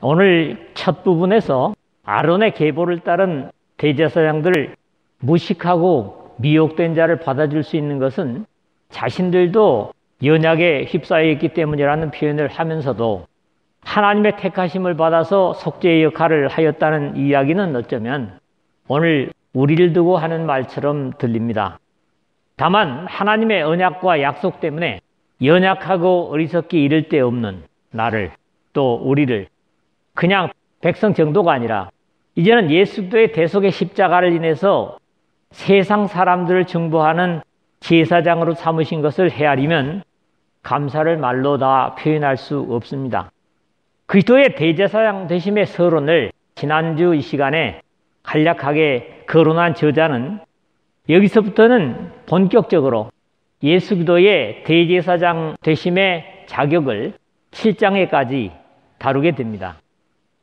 오늘 첫 부분에서 아론의 계보를 따른 대제사장들을 무식하고 미혹된 자를 받아줄 수 있는 것은 자신들도 연약에 휩싸여 있기 때문이라는 표현을 하면서도 하나님의 택하심을 받아서 속죄의 역할을 하였다는 이야기는 어쩌면 오늘 우리를 두고 하는 말처럼 들립니다. 다만 하나님의 언약과 약속 때문에 연약하고 어리석기 이를 데 없는 나를, 또 우리를 그냥 백성 정도가 아니라 이제는 예수 그리스도의 대속의 십자가를 인해서 세상 사람들을 중보하는 제사장으로 삼으신 것을 헤아리면 감사를 말로 다 표현할 수 없습니다. 그리스도의 대제사장 되심의 서론을 지난주 이 시간에 간략하게 거론한 저자는 여기서부터는 본격적으로 예수 그리스도의 대제사장 되심의 자격을 7장에까지 다루게 됩니다.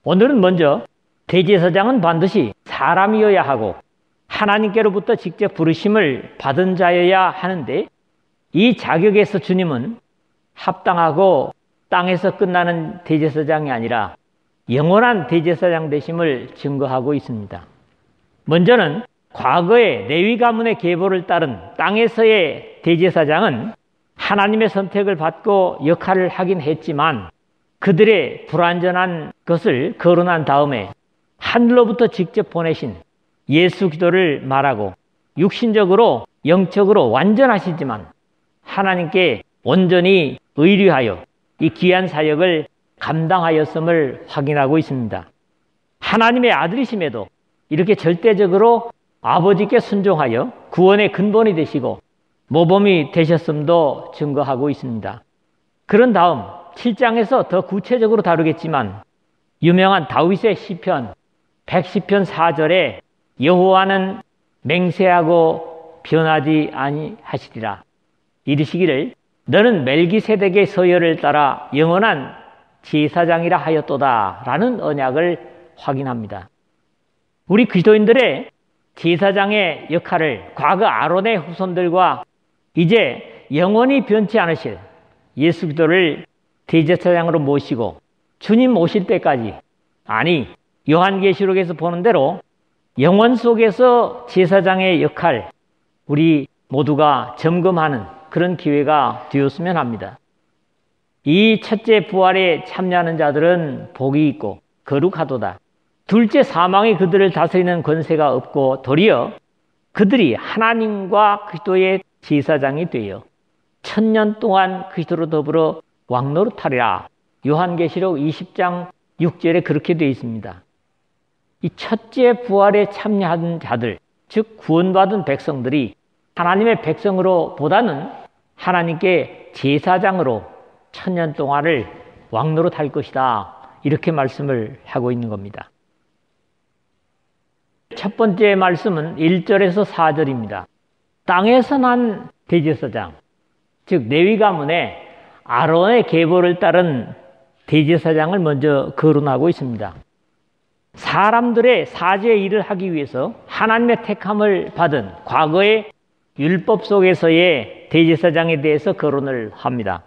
오늘은 먼저 대제사장은 반드시 사람이어야 하고 하나님께로부터 직접 부르심을 받은 자여야 하는데, 이 자격에서 주님은 합당하고 땅에서 끝나는 대제사장이 아니라 영원한 대제사장 되심을 증거하고 있습니다. 먼저는 과거의 레위 가문의 계보를 따른 땅에서의 대제사장은 하나님의 선택을 받고 역할을 하긴 했지만 그들의 불완전한 것을 거론한 다음에 하늘로부터 직접 보내신 예수 그리스도를 말하고, 육신적으로 영적으로 완전하시지만 하나님께 온전히 의뢰하여 이 귀한 사역을 감당하였음을 확인하고 있습니다. 하나님의 아들이심에도 이렇게 절대적으로 아버지께 순종하여 구원의 근본이 되시고 모범이 되셨음도 증거하고 있습니다. 그런 다음 7장에서 더 구체적으로 다루겠지만 유명한 다윗의 시편 110편 4절에 여호와는 맹세하고 변하지 아니하시리라 이르시기를 너는 멜기세덱의 서열을 따라 영원한 제사장이라 하였도다 라는 언약을 확인합니다. 우리 그리스도인들의 제사장의 역할을 과거 아론의 후손들과 이제 영원히 변치 않으실 예수 그리스도를 대제사장으로 모시고 주님 오실 때까지, 아니 요한계시록에서 보는 대로 영원 속에서 제사장의 역할 우리 모두가 점검하는 그런 기회가 되었으면 합니다. 이 첫째 부활에 참여하는 자들은 복이 있고 거룩하도다. 둘째 사망이 그들을 다스리는 권세가 없고 도리어 그들이 하나님과 그리스도의 제사장이 되어 1000년 동안 그리스도로 더불어 왕노릇하리라. 요한계시록 20장 6절에 그렇게 되어 있습니다. 이 첫째 부활에 참여한 자들, 즉 구원받은 백성들이 하나님의 백성으로 보다는 하나님께 제사장으로 1000년 동안을 왕노릇할 것이다. 이렇게 말씀을 하고 있는 겁니다. 첫 번째 말씀은 1절에서 4절입니다. 땅에서 난 대제사장, 즉 레위 가문의 아론의 계보를 따른 대제사장을 먼저 거론하고 있습니다. 사람들의 사죄의 일을 하기 위해서 하나님의 택함을 받은 과거의 율법 속에서의 대제사장에 대해서 거론을 합니다.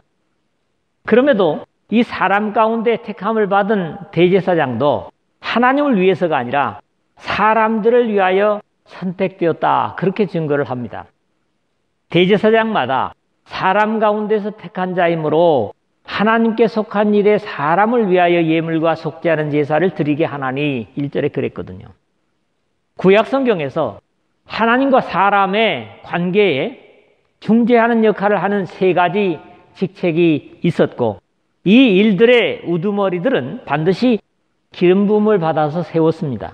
그럼에도 이 사람 가운데 택함을 받은 대제사장도 하나님을 위해서가 아니라 사람들을 위하여 선택되었다. 그렇게 증거를 합니다. 대제사장마다 사람 가운데서 택한 자이므로 하나님께 속한 일에 사람을 위하여 예물과 속죄하는 제사를 드리게 하나니 1절에 그랬거든요. 구약 성경에서 하나님과 사람의 관계에 중재하는 역할을 하는 3가지 직책이 있었고, 이 일들의 우두머리들은 반드시 기름 부음을 받아서 세웠습니다.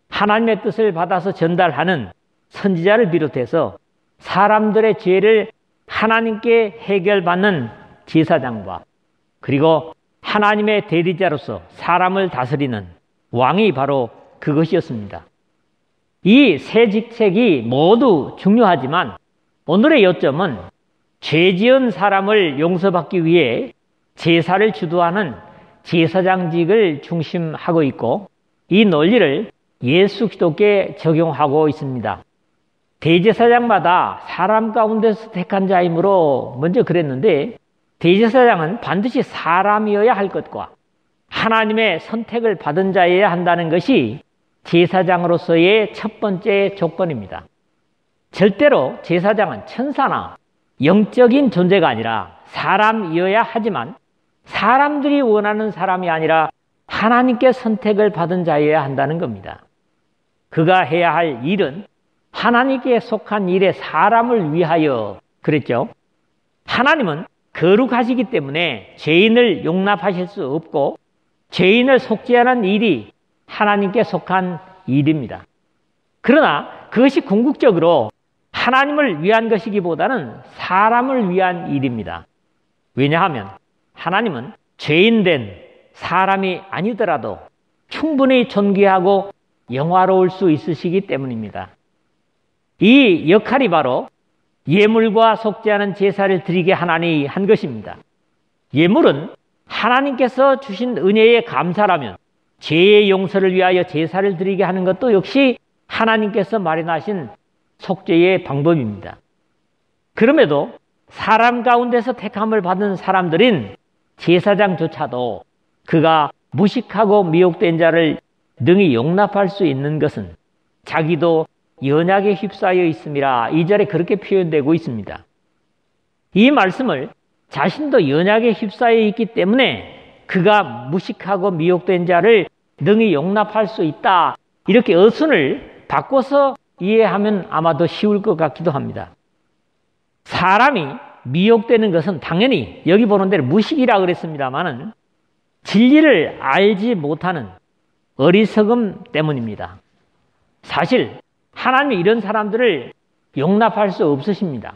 하나님의 뜻을 받아서 전달하는 선지자를 비롯해서 사람들의 죄를 하나님께 해결받는 제사장과, 그리고 하나님의 대리자로서 사람을 다스리는 왕이 바로 그것이었습니다. 이 3 직책이 모두 중요하지만 오늘의 요점은 죄 지은 사람을 용서받기 위해 제사를 주도하는 제사장직을 중심하고 있고, 이 논리를 예수 그리스도께 적용하고 있습니다. 대제사장마다 사람 가운데서 택한 자이므로 먼저 그랬는데, 대제사장은 반드시 사람이어야 할 것과 하나님의 선택을 받은 자여야 한다는 것이 제사장으로서의 첫 번째 조건입니다. 절대로 제사장은 천사나 영적인 존재가 아니라 사람이어야 하지만 사람들이 원하는 사람이 아니라 하나님께 선택을 받은 자여야 한다는 겁니다. 그가 해야 할 일은 하나님께 속한 일에 사람을 위하여 그랬죠. 하나님은 거룩하시기 때문에 죄인을 용납하실 수 없고 죄인을 속죄하는 일이 하나님께 속한 일입니다. 그러나 그것이 궁극적으로 하나님을 위한 것이기보다는 사람을 위한 일입니다. 왜냐하면 하나님은 죄인된 사람이 아니더라도 충분히 존귀하고 영화로울 수 있으시기 때문입니다. 이 역할이 바로 예물과 속죄하는 제사를 드리게 하나니 한 것입니다. 예물은 하나님께서 주신 은혜에 감사라면 죄의 용서를 위하여 제사를 드리게 하는 것도 역시 하나님께서 마련하신 속죄의 방법입니다. 그럼에도 사람 가운데서 택함을 받은 사람들인 제사장조차도 그가 무식하고 미혹된 자를 능히 용납할 수 있는 것은 자기도 연약에 휩싸여 있음이라 2절에 그렇게 표현되고 있습니다. 이 말씀을 자신도 연약에 휩싸여 있기 때문에 그가 무식하고 미혹된 자를 능히 용납할 수 있다. 이렇게 어순을 바꿔서 이해하면 아마 더 쉬울 것 같기도 합니다. 사람이 미혹되는 것은 당연히 여기 보는 대로 무식이라 그랬습니다만은 진리를 알지 못하는 어리석음 때문입니다. 사실 하나님이 이런 사람들을 용납할 수 없으십니다.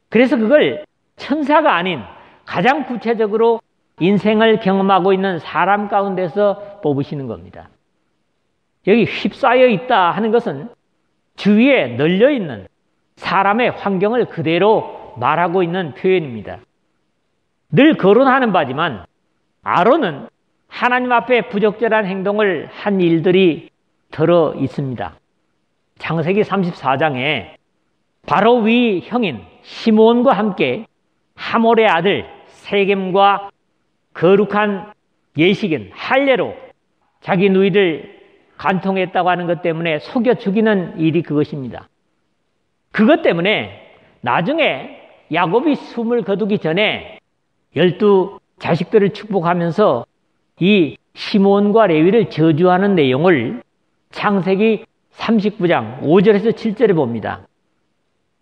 그래서 그걸 천사가 아닌 가장 구체적으로 인생을 경험하고 있는 사람 가운데서 뽑으시는 겁니다. 여기 휩싸여 있다 하는 것은 주위에 널려 있는 사람의 환경을 그대로 말하고 있는 표현입니다. 늘 거론하는 바지만 아론은 하나님 앞에 부적절한 행동을 한 일들이 들어 있습니다. 창세기 34장에 바로 위 형인 시므온과 함께 하몰의 아들 세겜과 거룩한 예식인 할례로 자기 누이를 간통했다고 하는 것 때문에 속여 죽이는 일이 그것입니다. 그것 때문에 나중에 야곱이 숨을 거두기 전에 12 자식들을 축복하면서 이 시므온과 레위를 저주하는 내용을 창세기 39장 5절에서 7절에 봅니다.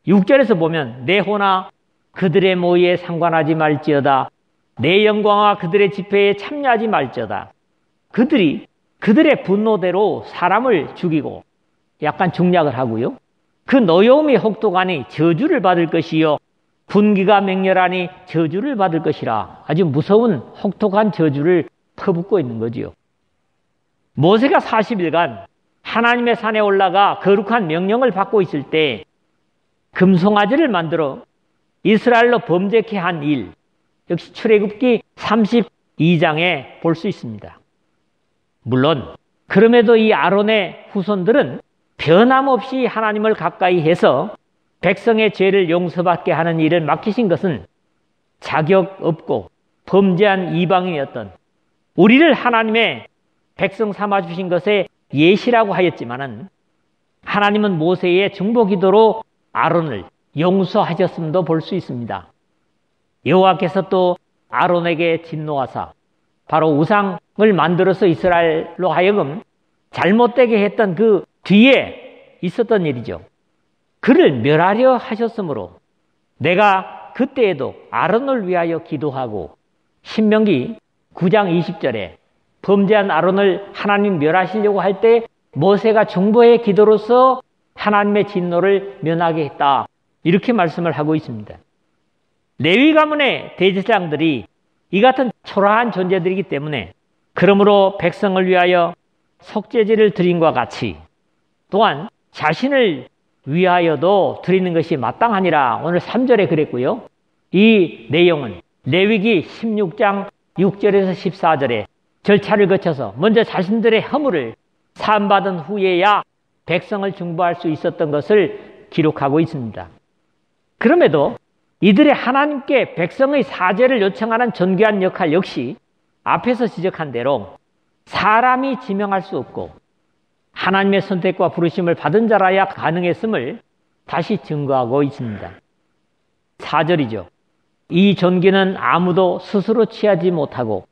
6절에서 보면 내 호나 그들의 모의에 상관하지 말지어다. 내 영광과 그들의 집회에 참여하지 말지어다. 그들이 그들의 분노대로 사람을 죽이고 약간 중략을 하고요. 그 노여움이 혹독하니 저주를 받을 것이요 분기가 맹렬하니 저주를 받을 것이라. 아주 무서운 혹독한 저주를 퍼붓고 있는 거지요. 모세가 40일간 하나님의 산에 올라가 거룩한 명령을 받고 있을 때 금송아지를 만들어 이스라엘로 범죄케 한 일, 역시 출애굽기 32장에 볼 수 있습니다. 물론 그럼에도 이 아론의 후손들은 변함없이 하나님을 가까이 해서 백성의 죄를 용서받게 하는 일을 맡기신 것은 자격 없고 범죄한 이방인이었던 우리를 하나님의 백성 삼아주신 것에 예시라고 하였지만은 하나님은 모세의 중보기도로 아론을 용서하셨음도 볼 수 있습니다. 여호와께서 또 아론에게 진노하사 바로 우상을 만들어서 이스라엘로 하여금 잘못되게 했던 그 뒤에 있었던 일이죠. 그를 멸하려 하셨으므로 내가 그때에도 아론을 위하여 기도하고 신명기 9장 20절에 범죄한 아론을 하나님 멸하시려고 할 때 모세가 중보의 기도로서 하나님의 진노를 면하게 했다. 이렇게 말씀을 하고 있습니다. 레위 가문의 대제사장들이 이 같은 초라한 존재들이기 때문에 그러므로 백성을 위하여 속죄제를 드림과 같이 또한 자신을 위하여도 드리는 것이 마땅하니라. 오늘 3절에 그랬고요. 이 내용은 레위기 16장 6절에서 14절에 절차를 거쳐서 먼저 자신들의 허물을 사함받은 후에야 백성을 중보할 수 있었던 것을 기록하고 있습니다. 그럼에도 이들의 하나님께 백성의 사죄를 요청하는 존귀한 역할 역시 앞에서 지적한 대로 사람이 지명할 수 없고 하나님의 선택과 부르심을 받은 자라야 가능했음을 다시 증거하고 있습니다. 4절이죠. 이 존귀는 아무도 스스로 취하지 못하고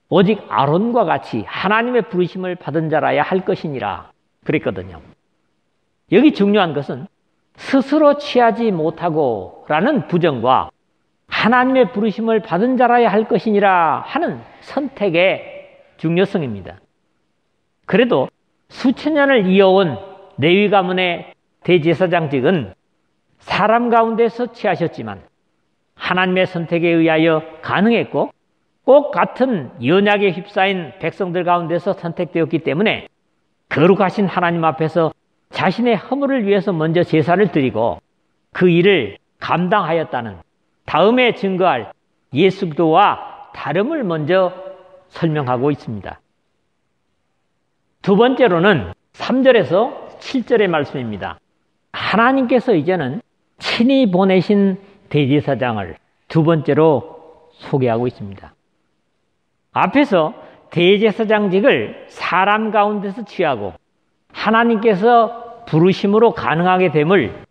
오직 아론과 같이 하나님의 부르심을 받은 자라야 할 것이니라 그랬거든요. 여기 중요한 것은 스스로 취하지 못하고 라는 부정과 하나님의 부르심을 받은 자라야 할 것이니라 하는 선택의 중요성입니다. 그래도 수천 년을 이어온 레위 가문의 대제사장직은 사람 가운데서 취하셨지만 하나님의 선택에 의하여 가능했고 꼭 같은 연약에 휩싸인 백성들 가운데서 선택되었기 때문에 거룩하신 하나님 앞에서 자신의 허물을 위해서 먼저 제사를 드리고 그 일을 감당하였다는 다음에 증거할 예수 그리스도와 다름을 먼저 설명하고 있습니다. 두 번째로는 3절에서 7절의 말씀입니다. 하나님께서 이제는 친히 보내신 대제사장을 두 번째로 소개하고 있습니다. 앞에서 대제사장직을 사람 가운데서 취하고 하나님께서 부르심으로 가능하게 됨을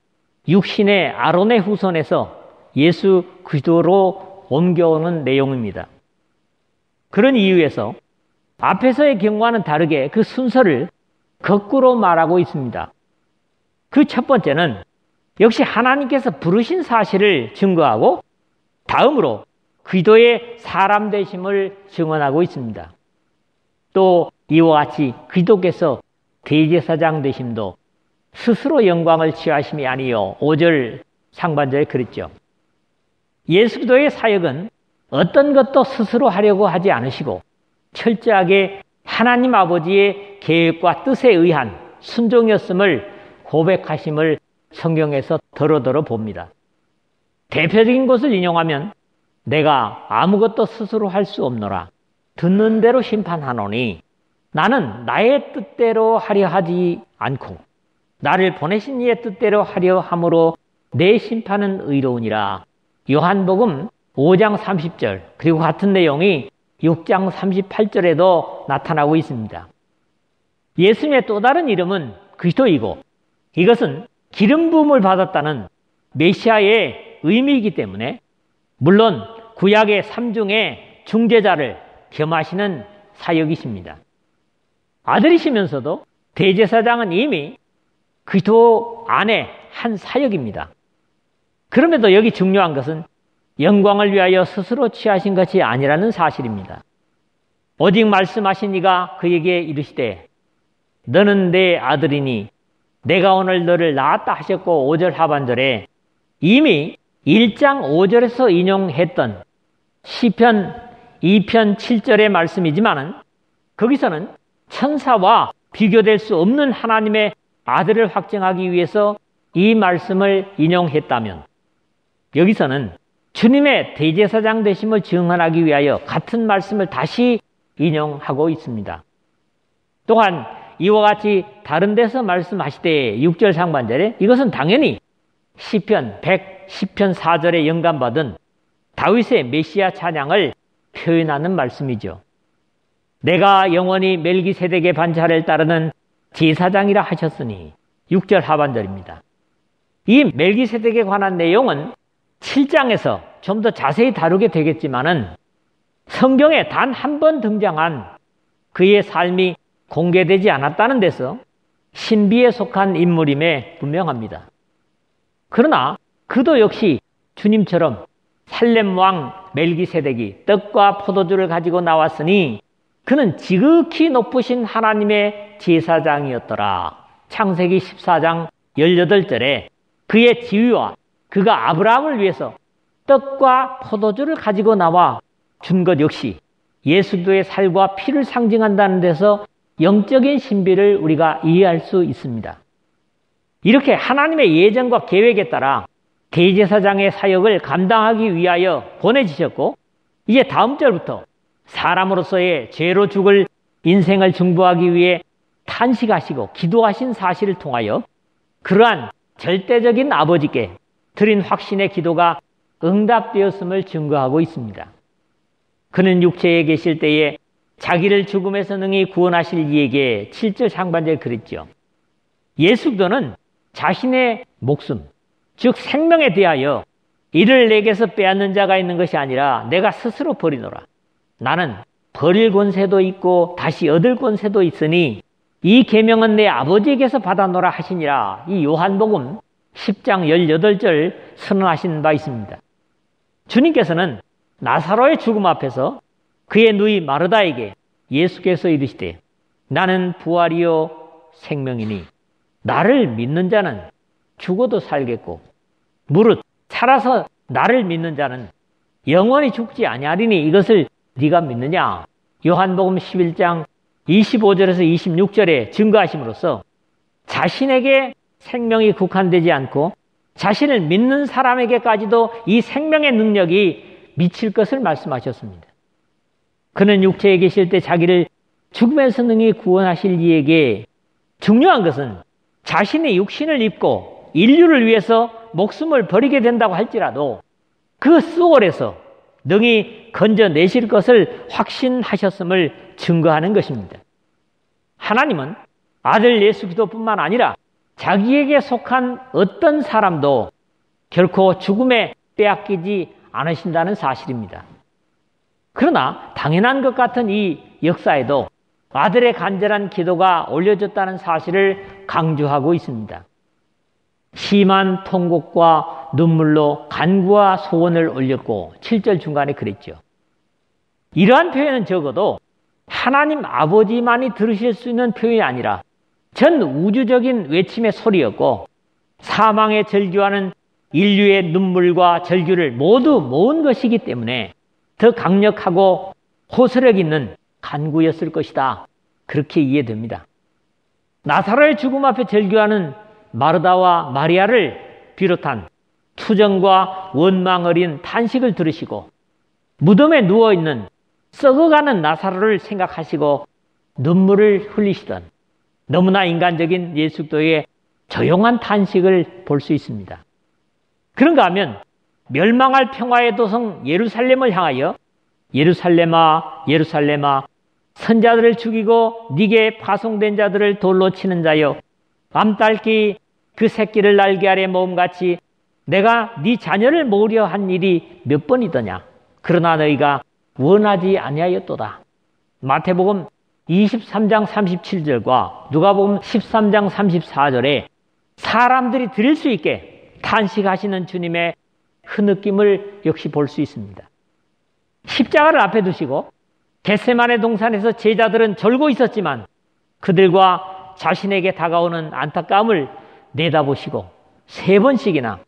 육신의 아론의 후손에서 예수 그리스도로 옮겨오는 내용입니다. 그런 이유에서 앞에서의 경우와는 다르게 그 순서를 거꾸로 말하고 있습니다. 그 첫 번째는 역시 하나님께서 부르신 사실을 증거하고 다음으로 그리스도의 사람 되심을 증언하고 있습니다. 또 이와 같이 그리스도께서 대제사장 되심도 스스로 영광을 취하심이 아니요 5절 상반절에 그랬죠. 예수 그리스도의 사역은 어떤 것도 스스로 하려고 하지 않으시고 철저하게 하나님 아버지의 계획과 뜻에 의한 순종이었음을 고백하심을 성경에서 더러더러 봅니다. 대표적인 것을 인용하면 내가 아무것도 스스로 할 수 없노라. 듣는 대로 심판하노니 나는 나의 뜻대로 하려 하지 않고 나를 보내신 이의 뜻대로 하려 함으로 내 심판은 의로우니라. 요한복음 5장 30절 그리고 같은 내용이 6장 38절에도 나타나고 있습니다. 예수님의 또 다른 이름은 그리스도이고 이것은 기름 부음을 받았다는 메시아의 의미이기 때문에 물론 구약의 삼중의 중재자를 겸하시는 사역이십니다. 아들이시면서도 대제사장은 이미 그리스도 안에 한 사역입니다. 그럼에도 여기 중요한 것은 영광을 위하여 스스로 취하신 것이 아니라는 사실입니다. 오직 말씀하신 이가 그에게 이르시되 너는 내 아들이니 내가 오늘 너를 낳았다 하셨고 5절 하반절에 이미 1장 5절에서 인용했던 시편 2편 7절의 말씀이지만은 거기서는 천사와 비교될 수 없는 하나님의 아들을 확증하기 위해서 이 말씀을 인용했다면 여기서는 주님의 대제사장 되심을 증언하기 위하여 같은 말씀을 다시 인용하고 있습니다. 또한 이와 같이 다른 데서 말씀하시되 6절 상반절에 이것은 당연히 시편 110편 4절에 영감받은 다윗의 메시아 찬양을 표현하는 말씀이죠. 내가 영원히 멜기세덱의 반차를 따르는 제사장이라 하셨으니 6절 하반절입니다. 이 멜기세덱에 관한 내용은 7장에서 좀 더 자세히 다루게 되겠지만은 성경에 단 한 번 등장한 그의 삶이 공개되지 않았다는 데서 신비에 속한 인물임에 분명합니다. 그러나 그도 역시 주님처럼 살렘 왕 멜기세덱이 떡과 포도주를 가지고 나왔으니 그는 지극히 높으신 하나님의 제사장이었더라. 창세기 14장 18절에 그의 지위와 그가 아브라함을 위해서 떡과 포도주를 가지고 나와 준 것 역시 예수 그리스도의 살과 피를 상징한다는 데서 영적인 신비를 우리가 이해할 수 있습니다. 이렇게 하나님의 예정과 계획에 따라 대제사장의 사역을 감당하기 위하여 보내지셨고 이제 다음 절부터 사람으로서의 죄로 죽을 인생을 중보하기 위해 탄식하시고 기도하신 사실을 통하여 그러한 절대적인 아버지께 드린 확신의 기도가 응답되었음을 증거하고 있습니다. 그는 육체에 계실 때에 자기를 죽음에서 능히 구원하실 이에게 7절 상반절에 그랬죠. 예수 그리스도는 자신의 목숨, 즉 생명에 대하여 이를 내게서 빼앗는 자가 있는 것이 아니라 내가 스스로 버리노라. 나는 버릴 권세도 있고 다시 얻을 권세도 있으니 이 계명은 내 아버지에게서 받아노라 하시니라. 이 요한복음 10장 18절 선언하신 바 있습니다. 주님께서는 나사로의 죽음 앞에서 그의 누이 마르다에게 예수께서 이르시되 나는 부활이요 생명이니 나를 믿는 자는 죽어도 살겠고 무릇 살아서 나를 믿는 자는 영원히 죽지 아니하리니 이것을 네가 믿느냐? 요한복음 11장 25절에서 26절에 증거하심으로써 자신에게 생명이 국한되지 않고 자신을 믿는 사람에게까지도 이 생명의 능력이 미칠 것을 말씀하셨습니다. 그는 육체에 계실 때 자기를 죽음에서 능히 구원하실 이에게 중요한 것은 자신의 육신을 입고 인류를 위해서 목숨을 버리게 된다고 할지라도 그 수월에서 능히 건져내실 것을 확신하셨음을 증거하는 것입니다. 하나님은 아들 예수 그리스도뿐만 아니라 자기에게 속한 어떤 사람도 결코 죽음에 빼앗기지 않으신다는 사실입니다. 그러나 당연한 것 같은 이 역사에도 아들의 간절한 기도가 올려졌다는 사실을 강조하고 있습니다. 심한 통곡과 눈물로 간구와 소원을 올렸고 7절 중간에 그랬죠. 이러한 표현은 적어도 하나님 아버지만이 들으실 수 있는 표현이 아니라 전 우주적인 외침의 소리였고 사망에 절규하는 인류의 눈물과 절규를 모두 모은 것이기 때문에 더 강력하고 호소력 있는 간구였을 것이다. 그렇게 이해됩니다. 나사로의 죽음 앞에 절규하는 마르다와 마리아를 비롯한 투정과 원망 어린 탄식을 들으시고 무덤에 누워있는 썩어가는 나사로를 생각하시고 눈물을 흘리시던 너무나 인간적인 예수 그리스도의 조용한 탄식을 볼 수 있습니다. 그런가 하면 멸망할 평화의 도성 예루살렘을 향하여 예루살렘아 예루살렘아 선자들을 죽이고 네게 파송된 자들을 돌로 치는 자여 암탉이 그 새끼를 날개 아래 모음같이 내가 네 자녀를 모으려 한 일이 몇 번이더냐. 그러나 너희가 원하지 아니하였도다. 마태복음 23장 37절과 누가복음 13장 34절에 사람들이 들을 수 있게 탄식하시는 주님의 흐느낌을 역시 볼 수 있습니다. 십자가를 앞에 두시고 겟세마네 동산에서 제자들은 졸고 있었지만 그들과 자신에게 다가오는 안타까움을 내다보시고 3번씩이나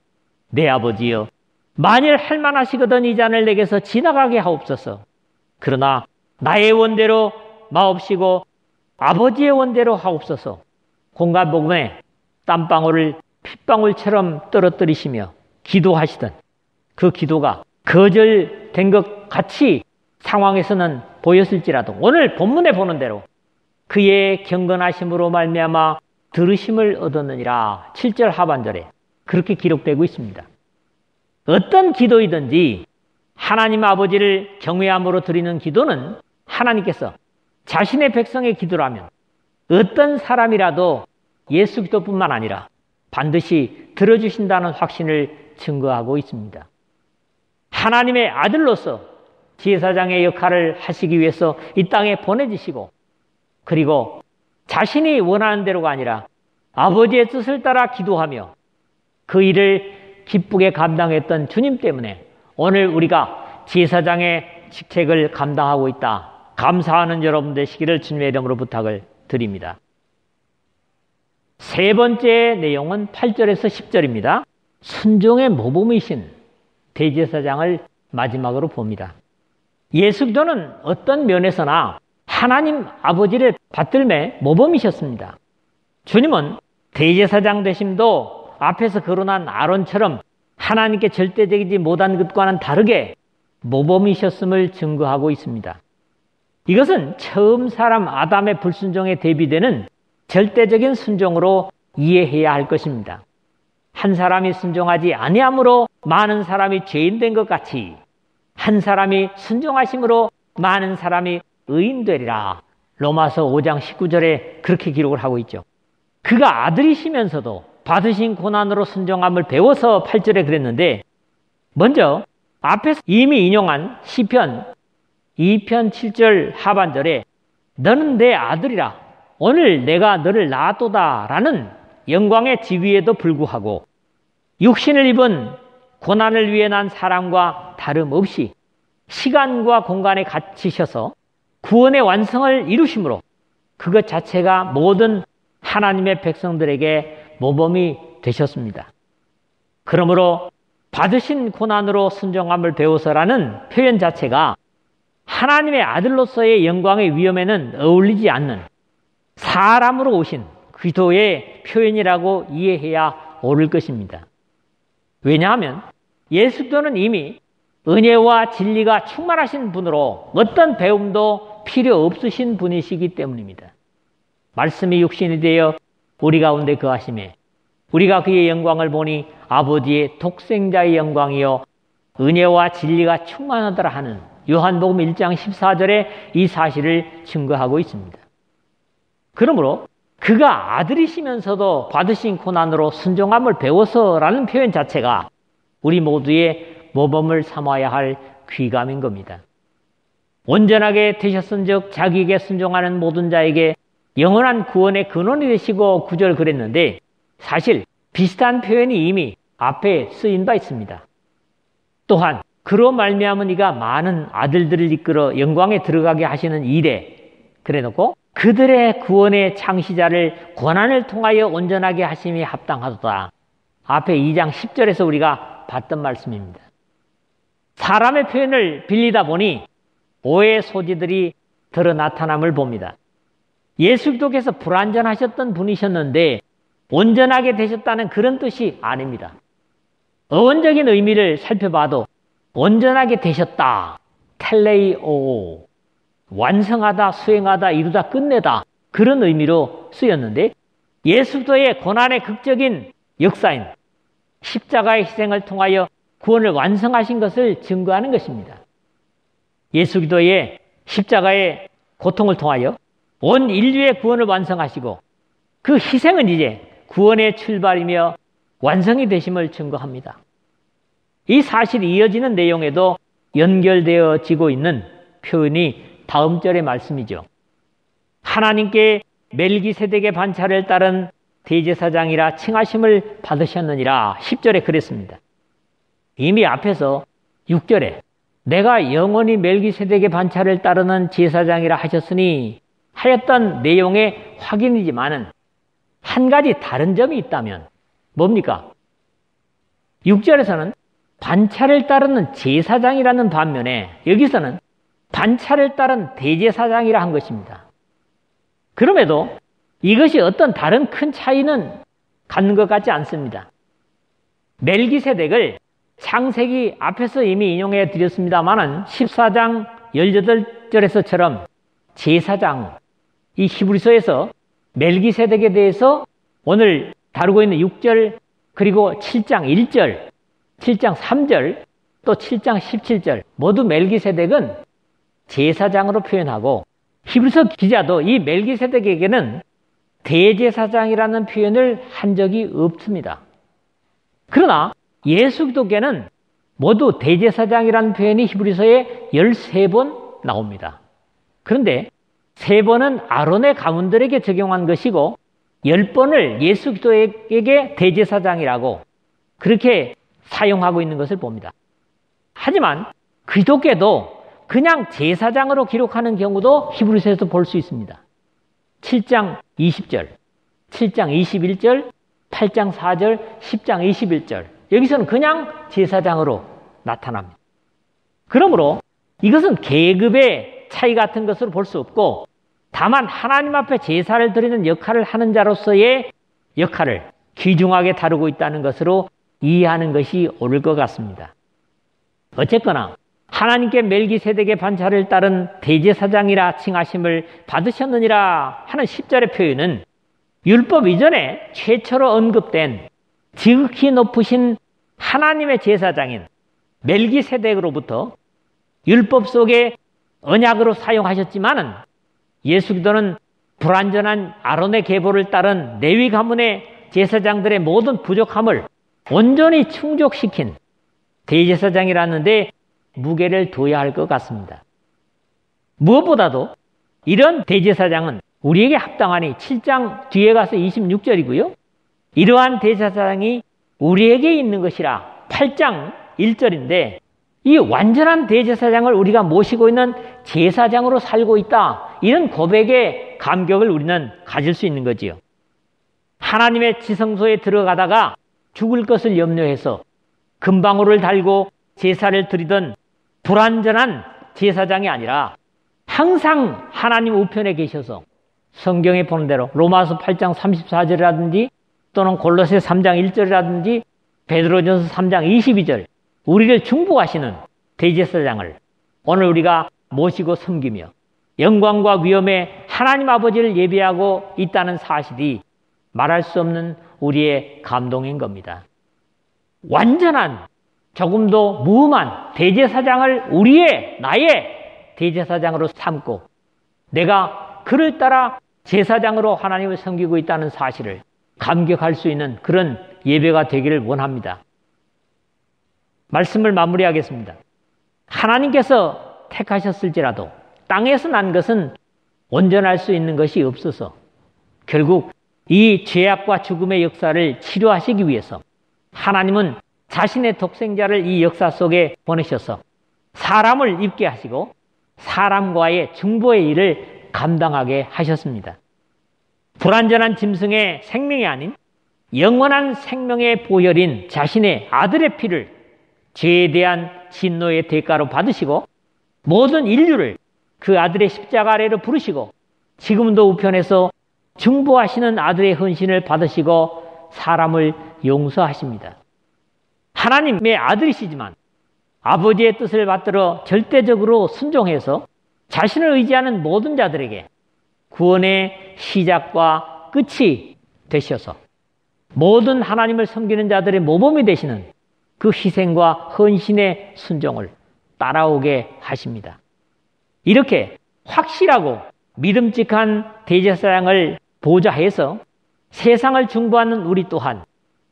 내 아버지여 만일 할만하시거든 이 잔을 내게서 지나가게 하옵소서. 그러나 나의 원대로 마옵시고 아버지의 원대로 하옵소서. 공간복음에 땀방울을 핏방울처럼 떨어뜨리시며 기도하시던 그 기도가 거절된 것 같이 상황에서는 보였을지라도 오늘 본문에 보는 대로 그의 경건하심으로 말미암아 들으심을 얻었느니라. 7절 하반절에 그렇게 기록되고 있습니다. 어떤 기도이든지 하나님 아버지를 경외함으로 드리는 기도는 하나님께서 자신의 백성의 기도라면 어떤 사람이라도 예수 그리스도뿐만 아니라 반드시 들어주신다는 확신을 증거하고 있습니다. 하나님의 아들로서 제사장의 역할을 하시기 위해서 이 땅에 보내주시고 그리고 자신이 원하는 대로가 아니라 아버지의 뜻을 따라 기도하며 그 일을 기쁘게 감당했던 주님 때문에 오늘 우리가 제사장의 직책을 감당하고 있다. 감사하는 여러분 되시기를 주님의 이름으로 부탁을 드립니다. 세 번째 내용은 8절에서 10절입니다. 순종의 모범이신 대제사장을 마지막으로 봅니다. 예수 그리스도는 어떤 면에서나 하나님 아버지를 받들매 모범이셨습니다. 주님은 대제사장 되심도 앞에서 거론한 아론처럼 하나님께 절대적이지 못한 것과는 다르게 모범이셨음을 증거하고 있습니다. 이것은 처음 사람 아담의 불순종에 대비되는 절대적인 순종으로 이해해야 할 것입니다. 한 사람이 순종하지 아니함으로 많은 사람이 죄인된 것 같이 한 사람이 순종하심으로 많은 사람이 의인되리라. 로마서 5장 19절에 그렇게 기록을 하고 있죠. 그가 아들이시면서도 받으신 고난으로 순종함을 배워서 8절에 그랬는데, 먼저 앞에서 이미 인용한 시편 2편 7절 하반절에 너는 내 아들이라 오늘 내가 너를 낳았도다 라는 영광의 지위에도 불구하고 육신을 입은 고난을 위해 난 사람과 다름없이 시간과 공간에 갇히셔서 구원의 완성을 이루심으로 그것 자체가 모든 하나님의 백성들에게 모범이 되셨습니다. 그러므로 받으신 고난으로 순종함을 배워서라는 표현 자체가 하나님의 아들로서의 영광의 위엄에는 어울리지 않는 사람으로 오신 그리스도의 표현이라고 이해해야 옳을 것입니다. 왜냐하면 예수 그리스도는 이미 은혜와 진리가 충만하신 분으로 어떤 배움도 필요 없으신 분이시기 때문입니다. 말씀이 육신이 되어 우리 가운데 거하심에 우리가 그의 영광을 보니 아버지의 독생자의 영광이요 은혜와 진리가 충만하더라 하는 요한복음 1장 14절에 이 사실을 증거하고 있습니다. 그러므로 그가 아들이시면서도 받으신 고난으로 순종함을 배워서라는 표현 자체가 우리 모두의 모범을 삼아야 할 귀감인 겁니다. 온전하게 되셨은즉 자기에게 순종하는 모든 자에게 영원한 구원의 근원이 되시고 9절 그랬는데 사실 비슷한 표현이 이미 앞에 쓰인 바 있습니다. 또한 그로 말미암은 이가 많은 아들들을 이끌어 영광에 들어가게 하시는 이래 그래놓고 그들의 구원의 창시자를 고난을 통하여 온전하게 하심이 합당하도다. 앞에 2장 10절에서 우리가 봤던 말씀입니다. 사람의 표현을 빌리다 보니 오해의 소지들이 드러 나타남을 봅니다. 예수 그리스도께서 불완전하셨던 분이셨는데 온전하게 되셨다는 그런 뜻이 아닙니다. 어원적인 의미를 살펴봐도 온전하게 되셨다, 텔레이오, 완성하다, 수행하다, 이루다, 끝내다 그런 의미로 쓰였는데 예수 그리스도의 고난의 극적인 역사인 십자가의 희생을 통하여 구원을 완성하신 것을 증거하는 것입니다. 예수 그리스도의 십자가의 고통을 통하여 온 인류의 구원을 완성하시고 그 희생은 이제 구원의 출발이며 완성이 되심을 증거합니다. 이 사실이 이어지는 내용에도 연결되어지고 있는 표현이 다음 절의 말씀이죠. 하나님께 멜기세덱의 반차를 따른 대제사장이라 칭하심을 받으셨느니라 10절에 그랬습니다. 이미 앞에서 6절에 내가 영원히 멜기세덱의 반차를 따르는 제사장이라 하셨으니 하였던 내용의 확인이지만은 한 가지 다른 점이 있다면 뭡니까? 6절에서는 반차를 따르는 제사장이라는 반면에 여기서는 반차를 따른 대제사장이라 한 것입니다. 그럼에도 이것이 어떤 다른 큰 차이는 갖는 것 같지 않습니다. 멜기세덱을 창세기 앞에서 이미 인용해 드렸습니다만은 14장 18절에서처럼 제사장, 이 히브리서에서 멜기세덱에 대해서 오늘 다루고 있는 6절 그리고 7장 1절, 7장 3절 또 7장 17절 모두 멜기세덱은 제사장으로 표현하고 히브리서 기자도 이 멜기세덱에게는 대제사장이라는 표현을 한 적이 없습니다. 그러나 예수 그리스도께는 모두 대제사장이라는 표현이 히브리서에 13번 나옵니다. 그런데 3번은 아론의 가문들에게 적용한 것이고 10번을 예수 그리스도에게 대제사장이라고 그렇게 사용하고 있는 것을 봅니다. 하지만 그리스도께도 그냥 제사장으로 기록하는 경우도 히브리서에서 볼 수 있습니다. 7장 20절, 7장 21절, 8장 4절, 10장 21절 여기서는 그냥 제사장으로 나타납니다. 그러므로 이것은 계급의 차이 같은 것으로 볼 수 없고 다만 하나님 앞에 제사를 드리는 역할을 하는 자로서의 역할을 귀중하게 다루고 있다는 것으로 이해하는 것이 옳을 것 같습니다. 어쨌거나 하나님께 멜기세덱의 반차를 따른 대제사장이라 칭하심을 받으셨느니라 하는 10절의 표현은 율법 이전에 최초로 언급된 지극히 높으신 하나님의 제사장인 멜기세덱으로부터 율법 속에 언약으로 사용하셨지만은 예수 그리스도는 불완전한 아론의 계보를 따른 레위 가문의 제사장들의 모든 부족함을 온전히 충족시킨 대제사장이라는 데 무게를 둬야 할 것 같습니다. 무엇보다도 이런 대제사장은 우리에게 합당하니 7장 뒤에 가서 26절이고요. 이러한 대제사장이 우리에게 있는 것이라 8장 1절인데 이 완전한 대제사장을 우리가 모시고 있는 제사장으로 살고 있다. 이런 고백의 감격을 우리는 가질 수 있는 거지요. 하나님의 지성소에 들어가다가 죽을 것을 염려해서 금방울을 달고 제사를 드리던 불완전한 제사장이 아니라 항상 하나님 우편에 계셔서 성경에 보는 대로 로마서 8장 34절이라든지 또는 골로새 3장 1절이라든지 베드로전서 3장 22절 우리를 중보하시는 대제사장을 오늘 우리가 모시고 섬기며 영광과 위엄에 하나님 아버지를 예배하고 있다는 사실이 말할 수 없는 우리의 감동인 겁니다. 완전한 조금도 무음한 대제사장을 나의 대제사장으로 삼고 내가 그를 따라 제사장으로 하나님을 섬기고 있다는 사실을 감격할 수 있는 그런 예배가 되기를 원합니다. 말씀을 마무리하겠습니다. 하나님께서 택하셨을지라도 땅에서 난 것은 온전할 수 있는 것이 없어서 결국 이 죄악과 죽음의 역사를 치료하시기 위해서 하나님은 자신의 독생자를 이 역사 속에 보내셔서 사람을 입게 하시고 사람과의 중보의 일을 감당하게 하셨습니다. 불완전한 짐승의 생명이 아닌 영원한 생명의 보혈인 자신의 아들의 피를 죄에 대한 진노의 대가로 받으시고 모든 인류를 그 아들의 십자가 아래로 부르시고 지금도 우편에서 중보하시는 아들의 헌신을 받으시고 사람을 용서하십니다. 하나님의 아들이시지만 아버지의 뜻을 받들어 절대적으로 순종해서 자신을 의지하는 모든 자들에게 구원의 시작과 끝이 되셔서 모든 하나님을 섬기는 자들의 모범이 되시는 그 희생과 헌신의 순종을 따라오게 하십니다. 이렇게 확실하고 믿음직한 대제사장을 보좌해서 세상을 중보하는 우리 또한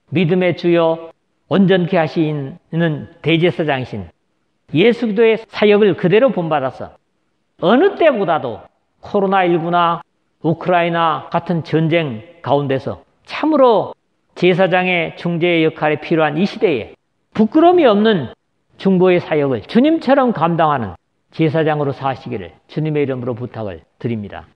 믿음의 주요 온전케 하시는 대제사장이신 예수 그리스도의 사역을 그대로 본받아서 어느 때보다도 코로나19나 우크라이나 같은 전쟁 가운데서 참으로 제사장의 중재의 역할이 필요한 이 시대에 부끄러움이 없는 중보의 사역을 주님처럼 감당하는 제사장으로 사시기를 주님의 이름으로 부탁을 드립니다.